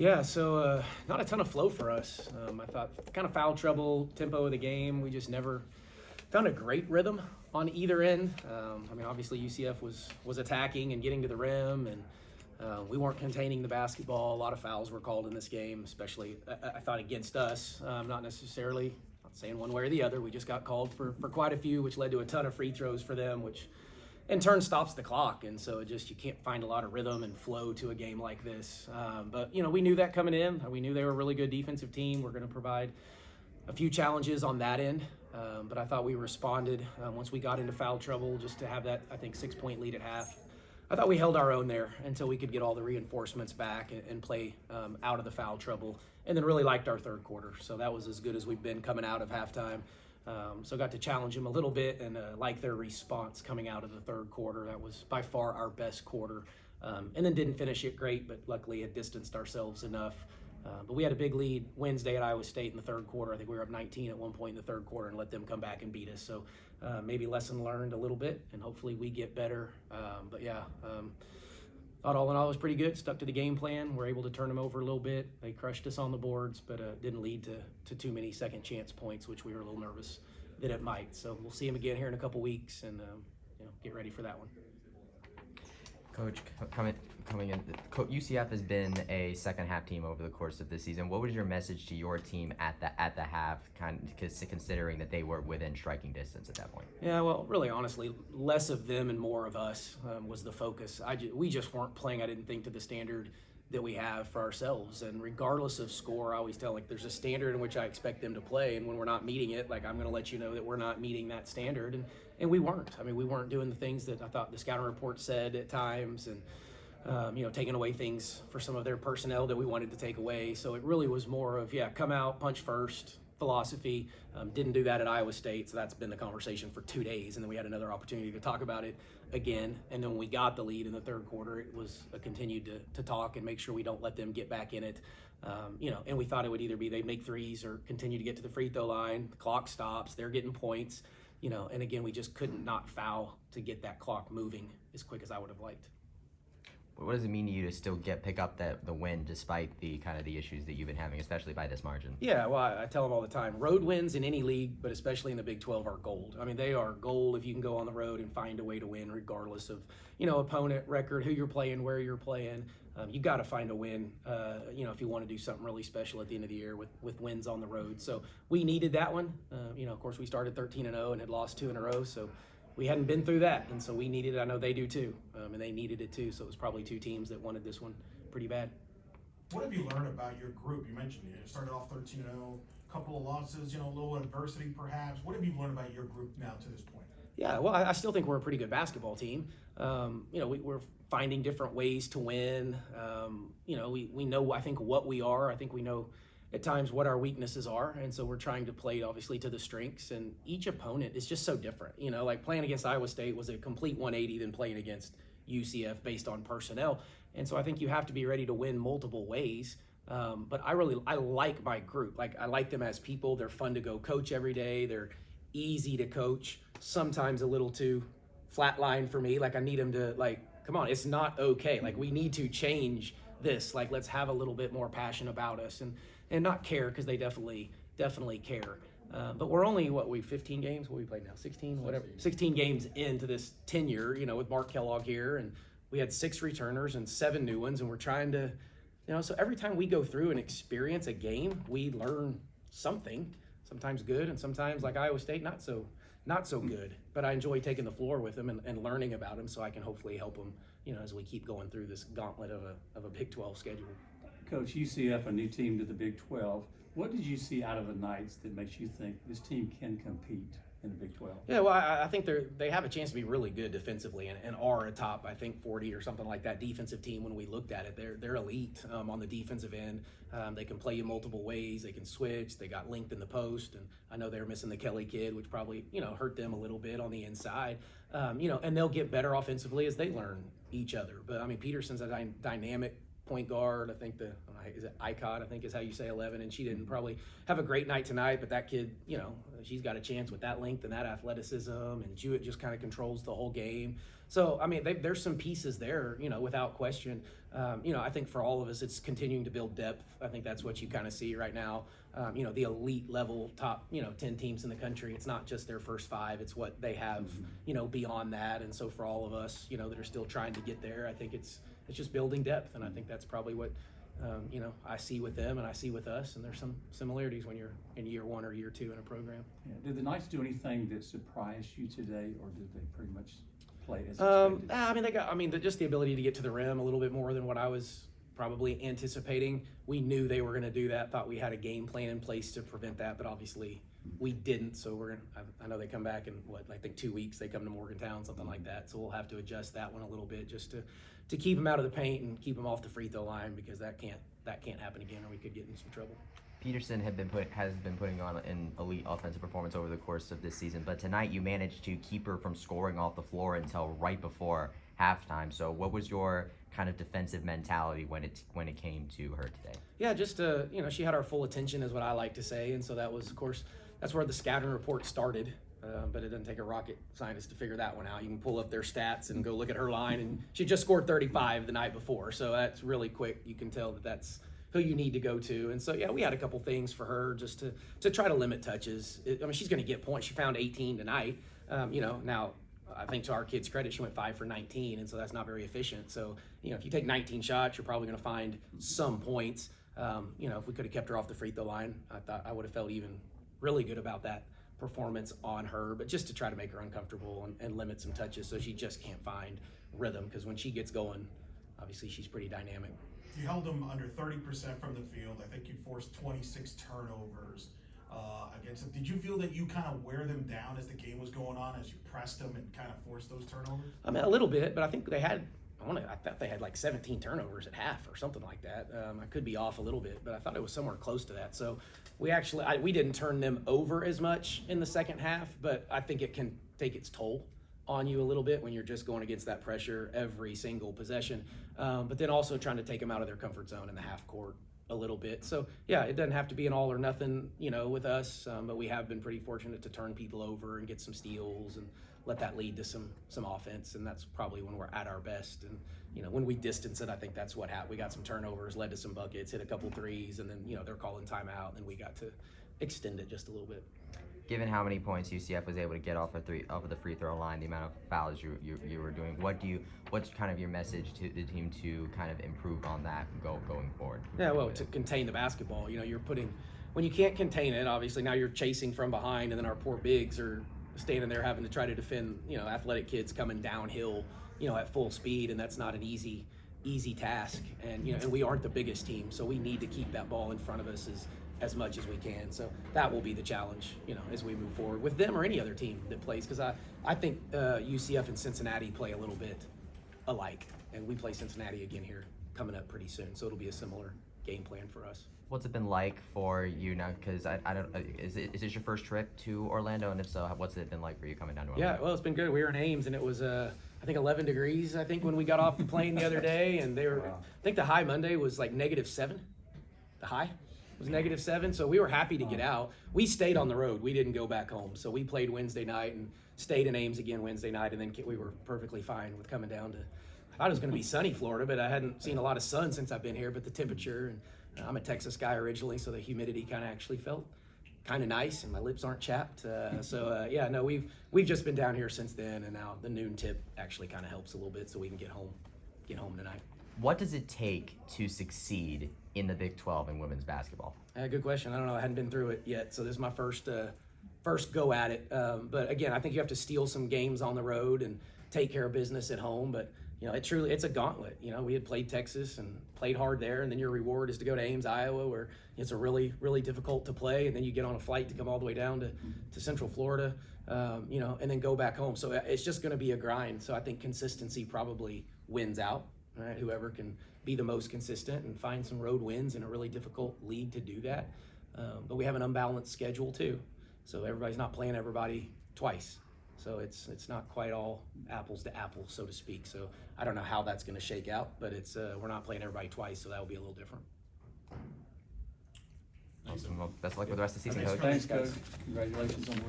Yeah, so not a ton of flow for us. I thought kind of foul trouble, tempo of the game. We just never found a great rhythm on either end. Obviously UCF was attacking and getting to the rim, and we weren't containing the basketball. A lot of fouls were called in this game, especially I thought against us. Not necessarily, not saying one way or the other. We just got called for quite a few, which led to a ton of free throws for them, which in turn stops the clock, and so you can't find a lot of rhythm and flow to a game like this. But we knew that coming in. We knew they were a really good defensive team. We're going to provide a few challenges on that end, but I thought we responded once we got into foul trouble, just to have that, I think, 6-point lead at half. I thought we held our own there until we could get all the reinforcements back and play out of the foul trouble, and then really liked our third quarter. So that was as good as we've been coming out of halftime. So got to challenge them a little bit and like their response coming out of the third quarter. That was by far our best quarter, and then didn't finish it great, but luckily had distanced ourselves enough. But we had a big lead Wednesday at Iowa State in the third quarter. I think we were up 19 at one point in the third quarter and let them come back and beat us. So maybe lesson learned a little bit, and hopefully we get better. Thought all in all it was pretty good. Stuck to the game plan. We're able to turn them over a little bit. They crushed us on the boards, but didn't lead to too many second chance points, which we were a little nervous that it might. So we'll see them again here in a couple weeks, and get ready for that one. Coach, coming in, UCF has been a second half team over the course of this season. What was your message to your team at the half, considering that they were within striking distance at that point? Yeah, well, really, honestly, less of them and more of us was the focus. We just weren't playing, I didn't think, to the standard that we have for ourselves. And regardless of score, I always tell, there's a standard in which I expect them to play, and when we're not meeting it, I'm going to let you know that we're not meeting that standard. And we weren't. We weren't doing the things that I thought the scouting report said at times, and taking away things for some of their personnel that we wanted to take away. So it really was more of, come out, punch first philosophy. Didn't do that at Iowa State, so that's been the conversation for 2 days, and then we had another opportunity to talk about it again. And then when we got the lead in the third quarter, it was continued to talk and make sure we don't let them get back in it. And we thought it would either be they make threes or continue to get to the free throw line. The clock stops, they're getting points, and again, we just couldn't not foul to get that clock moving as quick as I would have liked. What does it mean to you to still pick up the win despite the issues that you've been having, especially by this margin? Yeah, well, I tell them all the time, road wins in any league, but especially in the Big 12, are gold. They are gold if you can go on the road and find a way to win, regardless of opponent, record, who you're playing, where you're playing. You got to find a win, if you want to do something really special at the end of the year with wins on the road. So we needed that one. Of course, we started 13-0 and had lost 2 in a row, so we hadn't been through that, and so we needed it. I know they do too, and they needed it too. So it was probably 2 teams that wanted this one pretty bad. What have you learned about your group? You mentioned it started off 13-0, a couple of losses, a little adversity perhaps. What have you learned about your group now to this point? Yeah, well, I still think we're a pretty good basketball team. We're finding different ways to win. We know, I think, what we are. I think we know at times what our weaknesses are, and so we're trying to play obviously to the strengths, and each opponent is just so different. Playing against Iowa State was a complete 180 than playing against UCF based on personnel, and so I think you have to be ready to win multiple ways. But I like my group. I like them as people. They're fun to go coach every day. They're easy to coach, sometimes a little too flatline for me. I need them to come on, it's not okay. We need to change this. Let's have a little bit more passion about us and not care, because they definitely care. But we're only, 15 games? What we played now? 16? Whatever. 16 games into this tenure, with Mark Kellogg here, and we had 6 returners and 7 new ones, and we're trying to, so every time we go through and experience a game, we learn something, sometimes good, and sometimes, like Iowa State, not so good. But I enjoy taking the floor with them and learning about them, so I can hopefully help them, as we keep going through this gauntlet of a Big 12 schedule. Coach, UCF, a new team to the Big 12. What did you see out of the Knights that makes you think this team can compete in the Big 12? Yeah, well, I think they have a chance to be really good defensively and are a top, I think, 40 or something like that defensive team when we looked at it. They're elite on the defensive end. They can play you multiple ways. They can switch. They got length in the post, and I know they're missing the Kelly kid, which probably hurt them a little bit on the inside. And they'll get better offensively as they learn each other. But Peterson's a dynamic point guard. I think is it Icod, I think is how you say 11, and she didn't probably have a great night tonight, but that kid, she's got a chance with that length and that athleticism, and Jewett just kind of controls the whole game. So, I mean, there's some pieces there, without question. I think for all of us, it's continuing to build depth. I think that's what you kind of see right now. The elite level top, 10 teams in the country. It's not just their first 5, it's what they have, beyond that. And so for all of us, that are still trying to get there, I think it's just building depth. And I think that's probably what, I see with them and I see with us. And there's some similarities when you're in year 1 or year 2 in a program. Yeah. Did the Knights do anything that surprised you today, or did they pretty much play as expected? Just the ability to get to the rim a little bit more than what I was probably anticipating. We knew they were going to do that, thought we had a game plan in place to prevent that, but obviously we didn't. So I know they come back in 2 weeks, they come to Morgantown, something like that. So we'll have to adjust that one a little bit just to keep them out of the paint and keep them off the free throw line, because that can't happen again, or we could get in some trouble. Peterson has been putting on an elite offensive performance over the course of this season, but tonight you managed to keep her from scoring off the floor until right before halftime. So what was your kind of defensive mentality when it came to her today? Yeah, just she had our full attention, is what I like to say, and so that was, of course, that's where the scouting report started. But it doesn't take a rocket scientist to figure that one out. You can pull up their stats and go look at her line, and she just scored 35 the night before, so that's really quick. You can tell that that's who you need to go to. And so, yeah, we had a couple things for her just to try to limit touches. She's going to get points. She found 18 tonight. Now, I think to our kids' credit, she went 5 for 19, and so that's not very efficient. So, if you take 19 shots, you're probably going to find some points. If we could have kept her off the free throw line, I thought I would have felt even really good about that performance on her, but just to try to make her uncomfortable and limit some touches so she just can't find rhythm, because when she gets going, obviously she's pretty dynamic. You held them under 30% from the field. I think you forced 26 turnovers against them. Did you feel that you kind of wear them down as the game was going on, as you pressed them and kind of forced those turnovers? I mean, a little bit, but I think they had, I thought they had like 17 turnovers at half or something like that. I could be off a little bit, but I thought it was somewhere close to that. So we didn't turn them over as much in the second half, but I think it can take its toll on you a little bit when you're just going against that pressure every single possession. But then also trying to take them out of their comfort zone in the half court a little bit. So yeah, it doesn't have to be an all or nothing, with us, but we have been pretty fortunate to turn people over and get some steals and let that lead to some offense, and that's probably when we're at our best. And when we distance it, I think that's what happened. We got some turnovers, led to some buckets, hit a couple threes, and then they're calling timeout, and then we got to extend it just a little bit. Given how many points UCF was able to get off of the free throw line, the amount of fouls you were doing, what's kind of your message to the team to kind of improve on that going forward? Yeah, well, to contain the basketball, when you can't contain it, obviously now you're chasing from behind, and then our poor bigs are standing there having to try to defend, athletic kids coming downhill, at full speed, and that's not an easy task. And and we aren't the biggest team, so we need to keep that ball in front of us as much as we can. So that will be the challenge, as we move forward with them or any other team that plays, because I think UCF and Cincinnati play a little bit alike, and we play Cincinnati again here coming up pretty soon, so it'll be a similar game plan for us. What's it been like for you now? Because I don't. Is this your first trip to Orlando? And if so, what's it been like for you coming down to Orlando? Yeah, well, it's been good. We were in Ames, and it was I think 11 degrees. I think when we got off the plane the other day, and they were. Wow. I think the high Monday was like -7. The high was -7, so we were happy to get out. We stayed on the road. We didn't go back home, so we played Wednesday night and stayed in Ames again Wednesday night, and then we were perfectly fine with coming down to. I thought it was going to be sunny Florida, but I hadn't seen a lot of sun since I've been here. But the temperature and I'm a Texas guy originally, so the humidity kind of actually felt kind of nice, and my lips aren't chapped. We've just been down here since then, and now the noon tip actually kind of helps a little bit, so we can get home tonight. What does it take to succeed in the Big 12 in women's basketball? Good question. I don't know. I hadn't been through it yet, so this is my first go at it. But again, I think you have to steal some games on the road and take care of business at home. But it's a gauntlet. We had played Texas and played hard there, and then your reward is to go to Ames, Iowa, where it's a really, really difficult to play, and then you get on a flight to come all the way down to Central Florida, and then go back home. So it's just going to be a grind. So I think consistency probably wins out, right? Whoever can be the most consistent and find some road wins in a really difficult league to do that. But we have an unbalanced schedule too, so everybody's not playing everybody twice. So it's not quite all apples to apples, so to speak. So I don't know how that's going to shake out, but it's we're not playing everybody twice, so that will be a little different. Awesome. Well, best of luck with the rest of the season, Thanks, Coach. Thanks, Coach. Congratulations on the